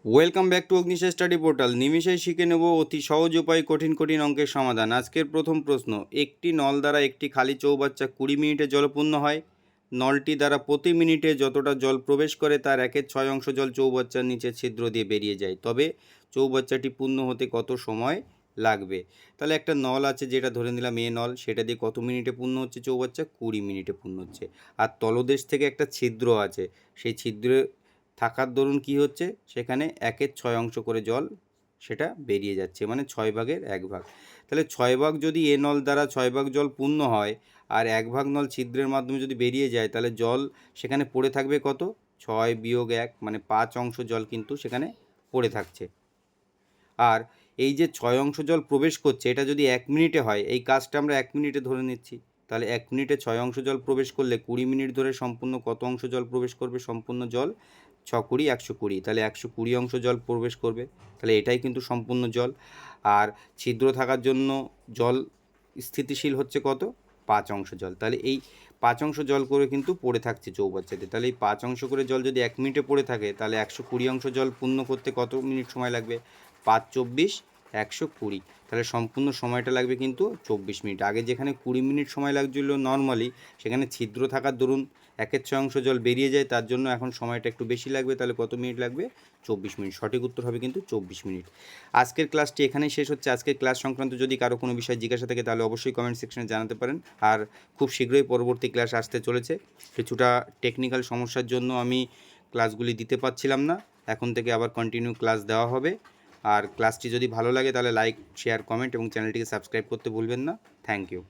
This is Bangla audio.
Welcome back to Agnisha study portal. নিমিষেই শিখে নেব অতি সহজ উপায়ে কঠিন কঠিন অঙ্কের সমাধান। আজকের প্রথম প্রশ্ন, একটি নল দ্বারা একটি খালি চৌবাচ্চা 20 মিনিটে জলপূর্ণ হয়। নলটি দ্বারা প্রতি মিনিটে যতটা জল প্রবেশ করে তার 1/6 জল চৌবাচ্চার নিচে ছিদ্র দিয়ে বেরিয়ে যায়, তবে চৌবাচ্চাটি পূর্ণ হতে কত সময় লাগবে? তাহলে একটা নল আছে, যেটা ধরে নিলাম এ নল, সেটা দিয়ে কত মিনিটে পূর্ণ হচ্ছে চৌবাচ্চা? 20 মিনিটে পূর্ণ হচ্ছে। আর তলদেশ থেকে একটা ছিদ্র আছে, সেই ছিদ্রে থাকার দরুন কি হচ্ছে, সেখানে 1/6 করে জল সেটা বেরিয়ে যাচ্ছে, মানে 6/1 তাহলে 6 ভাগ যদি এ নল দ্বারা 6 ভাগ জল পূর্ণ হয় আর 1 ভাগ নল ছিদ্রের মাধ্যমে যদি বেরিয়ে যায়, তাহলে জল সেখানে পড়ে থাকবে কত? 6 - 1, মানে 5 জল কিন্তু সেখানে পড়ে থাকছে। আর এই যে 6 জল প্রবেশ করছে, এটা যদি 1 মিনিটে হয়, এই কাজটা আমরা 1 মিনিটে ধরে নিচ্ছি, তাহলে 1 মিনিটে 6 জল প্রবেশ করলে 20 মিনিট ধরে সম্পূর্ণ কত অংশ জল প্রবেশ করবে? সম্পূর্ণ জল 6×20 120, তাহলে 120 জল প্রবেশ করবে, তাহলে এটাই কিন্তু সম্পূর্ণ জল। আর ছিদ্র থাকার জন্য জল স্থিতিশীল হচ্ছে কত? 5 জল, তাহলে এই 5 জল করে কিন্তু পড়ে থাকছে চৌবাচ্চাতে। তাহলে এই 5 করে জল যদি 1 মিনিটে পড়ে থাকে, তাহলে 120 জল পূর্ণ করতে কত মিনিট সময় লাগবে? 5×24 120, তাহলে সম্পূর্ণ সময়টা লাগবে কিন্তু 24 মিনিট। আগে যেখানে 20 মিনিট সময় লাগছিল নর্মালি, সেখানে ছিদ্র থাকার দরুন 1/6 জল বেরিয়ে যায়, তার জন্য এখন সময়টা একটু বেশি লাগবে। তাহলে কত মিনিট লাগবে? 24 মিনিট। সঠিক উত্তর হবে কিন্তু 24 মিনিট। আজকের ক্লাসটি এখানেই শেষ হচ্ছে। আজকের ক্লাস সংক্রান্ত যদি কারো কোনো বিষয় জিজ্ঞাসা থাকে, তাহলে অবশ্যই কমেন্ট সেকশনে জানাতে পারেন। আর খুব শীঘ্রই পরবর্তী ক্লাস আসতে চলেছে। কিছুটা টেকনিক্যাল সমস্যার জন্য আমি ক্লাসগুলি দিতে পারছিলাম না, এখন থেকে আবার কন্টিনিউ ক্লাস দেওয়া হবে। আর ক্লাসটি যদি ভালো লাগে, তাহলে লাইক, শেয়ার, কমেন্ট এবং চ্যানেলটিকে সাবস্ক্রাইব করতে ভুলবেন না। Thank you.